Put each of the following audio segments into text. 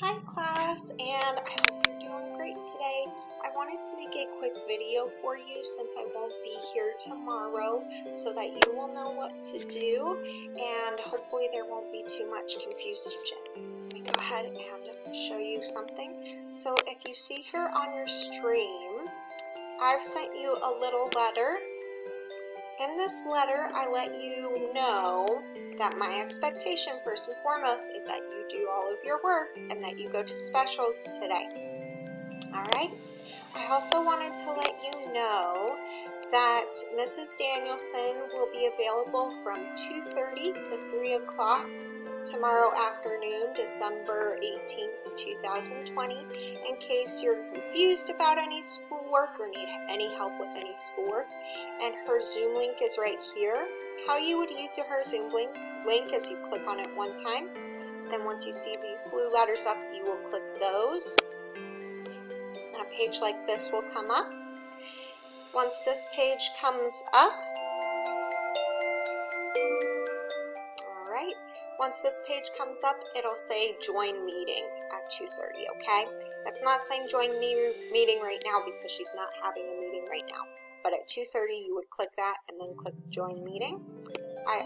Hi class, and I hope you're doing great today. I wanted to make a quick video for you since I won't be here tomorrow so that you will know what to do and hopefully there won't be too much confusion. Let me go ahead and show you something. So if you see here on your stream, I've sent you a little letter. In this letter, I let you know that my expectation, first and foremost, is that you do all of your work and that you go to specials today. All right? I also wanted to let you know that Mrs. Danielson will be available from 2:30 to 3 o'clock tomorrow afternoon, December 18th, 2020, in case you're confused about any schoolwork or need any help with any schoolwork. And her Zoom link is right here. How you would use her Zoom link is you click on it one time. Then once you see these blue letters up, you will click those. And a page like this will come up. Once this page comes up, once this page comes up, it'll say join meeting at 2:30, okay? That's not saying join meeting right now because she's not having a meeting right now. But at 2:30, you would click that and then click join meeting. I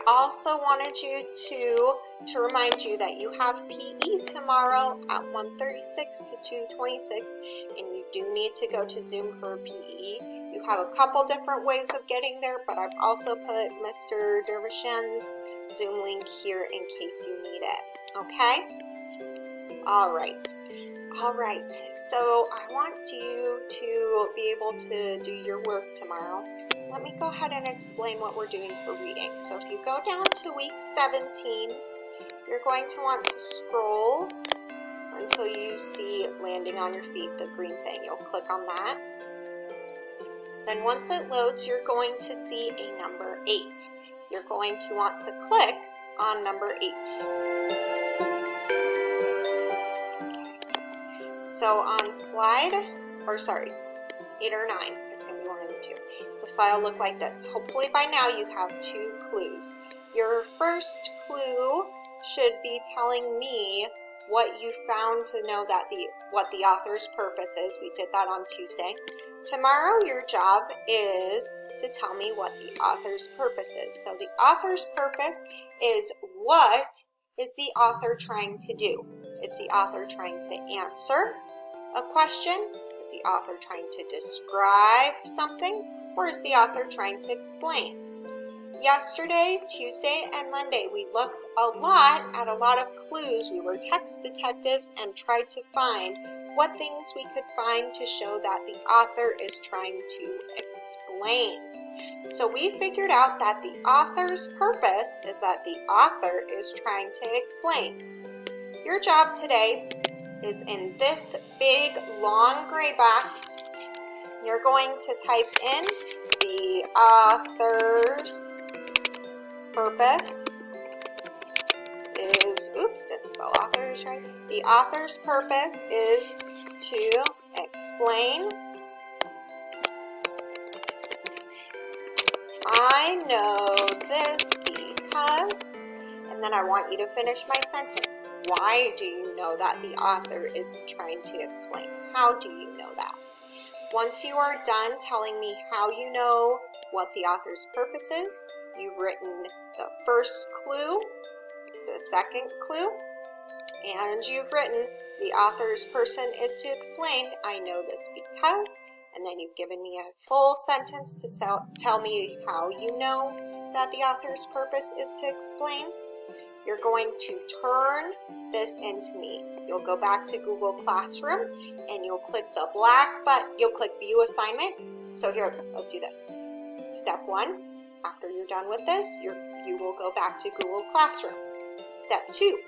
also wanted you to remind you that you have PE tomorrow at 1:36 to 2:26, and you do need to go to Zoom for PE. You have a couple different ways of getting there, but I've also put Mr. Dervishan's Zoom link here in case you need it, okay? All right, so I want you to be able to do your work tomorrow. Let me go ahead and explain what we're doing for reading. So if you go down to week 17, you're going to want to scroll until you see landing on your feet, the green thing. You'll click on that. Then once it loads, you're going to see a number 8. You're going to want to click on number 8. So on slide, 8 or 9, it's going to be one of the two. The slide will look like this. Hopefully by now you have 2 clues. Your first clue should be telling me what you found to know that what the author's purpose is. We did that on Tuesday. Tomorrow your job is to tell me what the author's purpose is. So the author's purpose is, what is the author trying to do? Is the author trying to answer a question? Is the author trying to describe something? Or is the author trying to explain? Yesterday, Tuesday, and Monday, we looked a lot at a lot of clues. We were text detectives and tried to find what things we could find to show that the author is trying to explain. So we figured out that the author's purpose is that the author is trying to explain. Your job today is in this big, long gray box. You're going to type in the author's purpose is, didn't spell authors right. The author's purpose is to explain. I know this because, and then I want you to finish my sentence. Why do you know that the author is trying to explain? How do you know that? Once you are done telling me how you know what the author's purpose is, you've written the first clue, the second clue, and you've written the author's person is to explain, I know this because, and then you've given me a full sentence to tell me how you know that the author's purpose is to explain. You're going to turn this into me. You'll go back to Google Classroom and you'll click the black button. You'll click View Assignment. So here, let's do this. Step 1, after you're done with this, you will go back to Google Classroom. Step 2,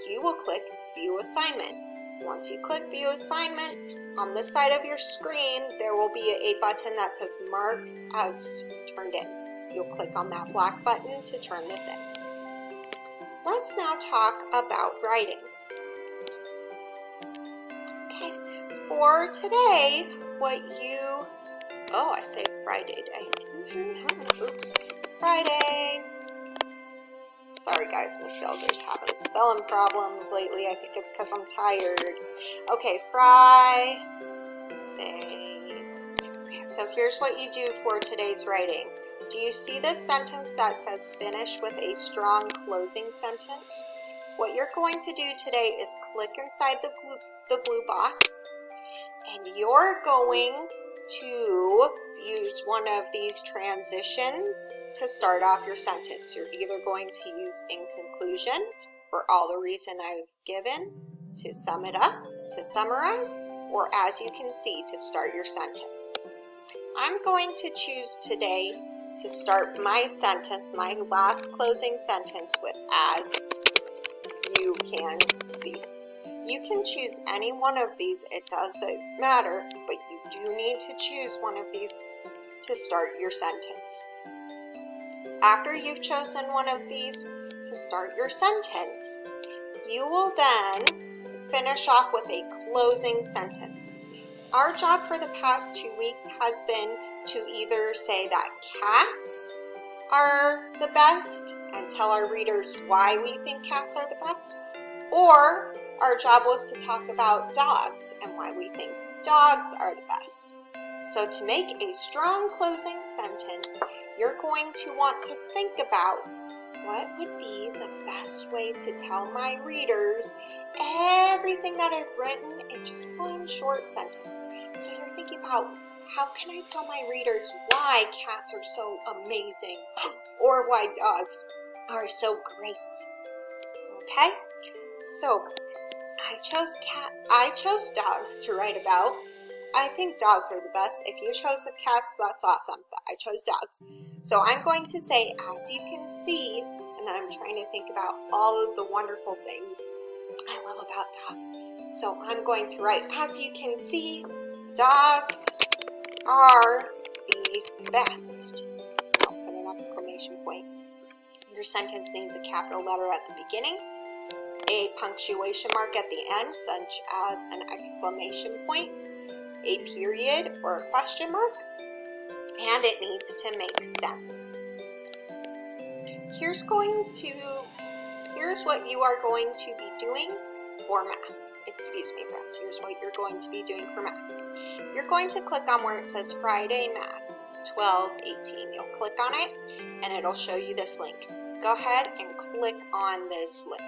you will click View Assignment. Once you click View Assignment, on this side of your screen, there will be a button that says Mark as Turned In. You'll click on that black button to turn this in. Let's now talk about writing. Okay, for today, I say Friday day. Friday. Sorry guys, Miss Elder's having spelling problems lately. I think it's because I'm tired. Okay, Friday. Okay, so here's what you do for today's writing. Do you see this sentence that says finish with a strong closing sentence? What you're going to do today is click inside the blue box, and you're going to use one of these transitions to start off your sentence. You're either going to use in conclusion for all the reason I've given, to sum it up, to summarize, or as you can see, to start your sentence. I'm going to choose today to start my sentence, my last closing sentence, with as you can see. You can choose any one of these, it doesn't matter, but you do need to choose one of these to start your sentence. After you've chosen one of these to start your sentence, you will then finish off with a closing sentence. Our job for the past 2 weeks has been to either say that cats are the best and tell our readers why we think cats are the best, or our job was to talk about dogs and why we think dogs are the best. So to make a strong closing sentence, you're going to want to think about what would be the best way to tell my readers everything that I've written in just one short sentence. So you're thinking about, how can I tell my readers why cats are so amazing, or why dogs are so great? Okay? So I chose dogs to write about. I think dogs are the best. If you chose the cats, that's awesome, but I chose dogs. So I'm going to say, as you can see, and then I'm trying to think about all of the wonderful things I love about dogs. So I'm going to write, as you can see, dogs are the best. I'll put an exclamation point. Your sentence needs a capital letter at the beginning, a punctuation mark at the end, such as an exclamation point, a period or a question mark, and it needs to make sense. Here's what you are going to be doing for math. Excuse me, friends. Here's what you're going to be doing for math. You're going to click on where it says Friday Math 12:18. You'll click on it, and it'll show you this link. Go ahead and click on this link.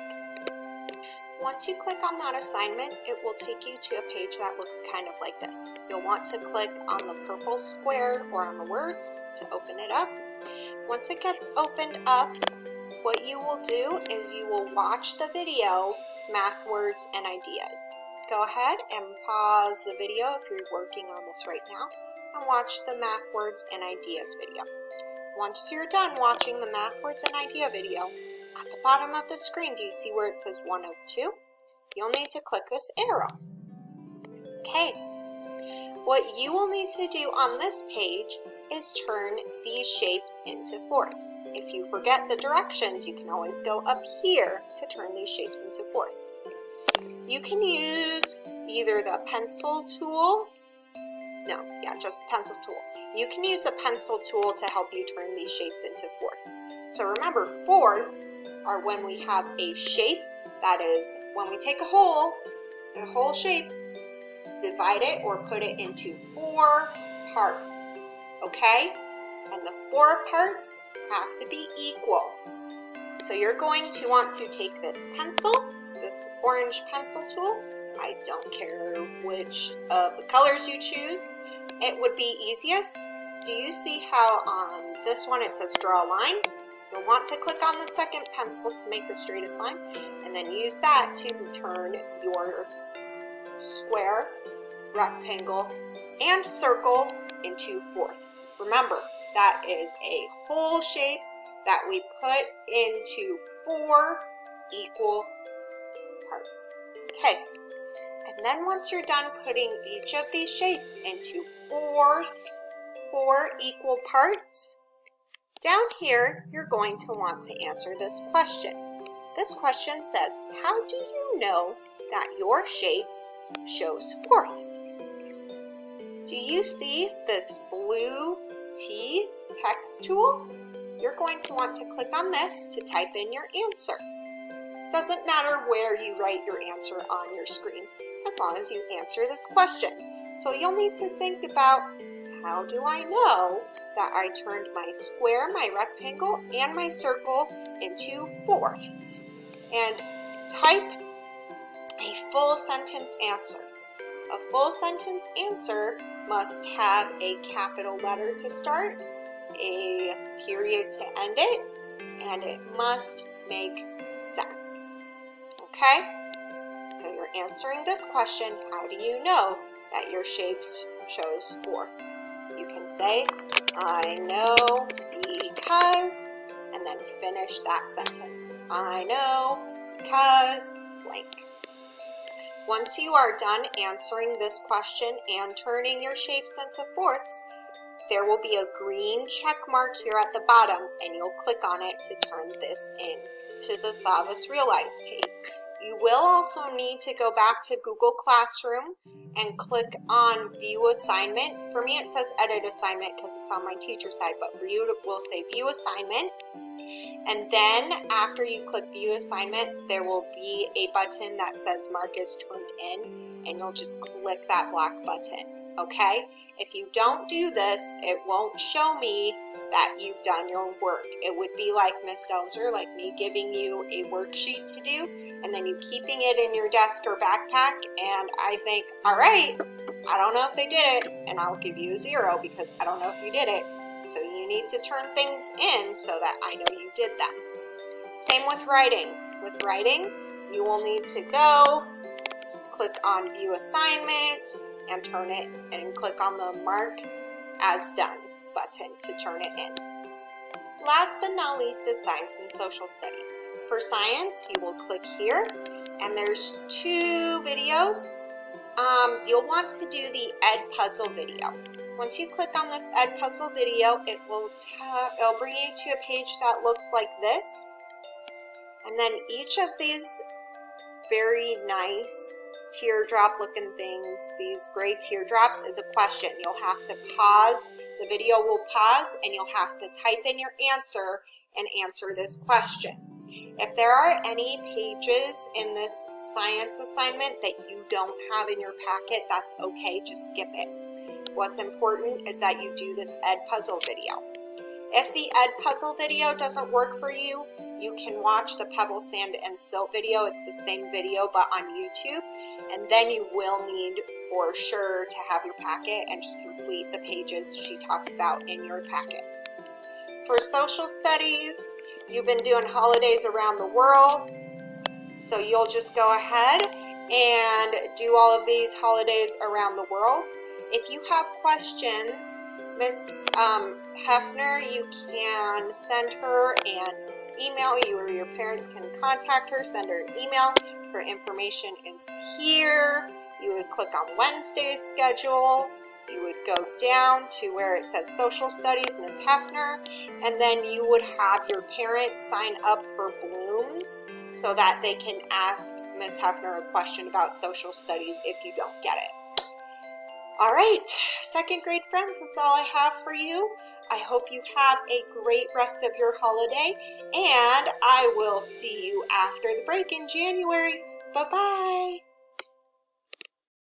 Once you click on that assignment, it will take you to a page that looks kind of like this. You'll want to click on the purple square or on the words to open it up. Once it gets opened up, what you will do is you will watch the video, Math Words and Ideas. Go ahead and pause the video if you're working on this right now and watch the Math Words and Ideas video. Once you're done watching the Math Words and Idea video, at the bottom of the screen, do you see where it says 102? You'll need to click this arrow. Okay. What you will need to do on this page is turn these shapes into fourths. If you forget the directions, you can always go up here to turn these shapes into fourths. You can use either the pencil tool, just pencil tool. You can use the pencil tool to help you turn these shapes into fourths. So remember, fourths are when we have a shape, that is, when we take the whole shape, divide it or put it into 4 parts, okay? And the 4 parts have to be equal. So you're going to want to take this pencil, this orange pencil tool. I don't care which of the colors you choose. It would be easiest. Do you see how on this one it says draw a line? You'll want to click on the second pencil to make the straightest line, and then use that to turn your square, rectangle, and circle into fourths. Remember, that is a whole shape that we put into 4 equal parts. Okay, and then once you're done putting each of these shapes into fourths, 4 equal parts, down here, you're going to want to answer this question. This question says, how do you know that your shape shows fourths? Do you see this blue T text tool? you're going to want to click on this to type in your answer. Doesn't matter where you write your answer on your screen, as long as you answer this question. So you'll need to think about, how do I know that I turned my square, my rectangle, and my circle into fourths? And type a full sentence answer. A full sentence answer must have a capital letter to start, a period to end it, and it must make sense. Okay? So you're answering this question, how do you know that your shapes shows fourths? You can say, I know because, and then finish that sentence. I know because blank. Once you are done answering this question and turning your shapes into fourths, there will be a green check mark here at the bottom, and you'll click on it to turn this in to the Savas Realize page. You will also need to go back to Google Classroom and click on View Assignment. For me it says Edit Assignment because it's on my teacher side, but for you it will say View Assignment. And then after you click View Assignment, there will be a button that says Mark is turned in, and you'll just click that black button, okay? If you don't do this, it won't show me that you've done your work. It would be like Miss Delzer, like me giving you a worksheet to do, and then you keeping it in your desk or backpack, and I think, all right, I don't know if they did it, and I'll give you a 0 because I don't know if you did it. So you need to turn things in so that I know you did them. Same with writing. With writing, you will need to go, click on View Assignment, and turn it, and click on the Mark as Done button to turn it in. Last but not least is Science and Social Studies. For Science, you will click here, and there's 2 videos. You'll want to do the Edpuzzle video. Once you click on this Edpuzzle video, it'll bring you to a page that looks like this. And then each of these very nice teardrop looking things, these gray teardrops, is a question. You'll have to pause, the video will pause, and you'll have to type in your answer and answer this question. If there are any pages in this science assignment that you don't have in your packet, that's okay, just skip it. What's important is that you do this Edpuzzle video. If the Edpuzzle video doesn't work for you, you can watch the Pebble, Sand, and Silt video. It's the same video but on YouTube. And then you will need for sure to have your packet and just complete the pages she talks about in your packet. For social studies, you've been doing holidays around the world. So you'll just go ahead and do all of these holidays around the world. If you have questions, Miss Hefner, you can send her an email. You or your parents can contact her, send her an email. Her information is here. You would click on Wednesday's schedule. You would go down to where it says Social Studies, Miss Hefner, and then you would have your parents sign up for Blooms so that they can ask Miss Hefner a question about social studies if you don't get it. All right, second grade friends, that's all I have for you. I hope you have a great rest of your holiday, and I will see you after the break in January. Bye-bye.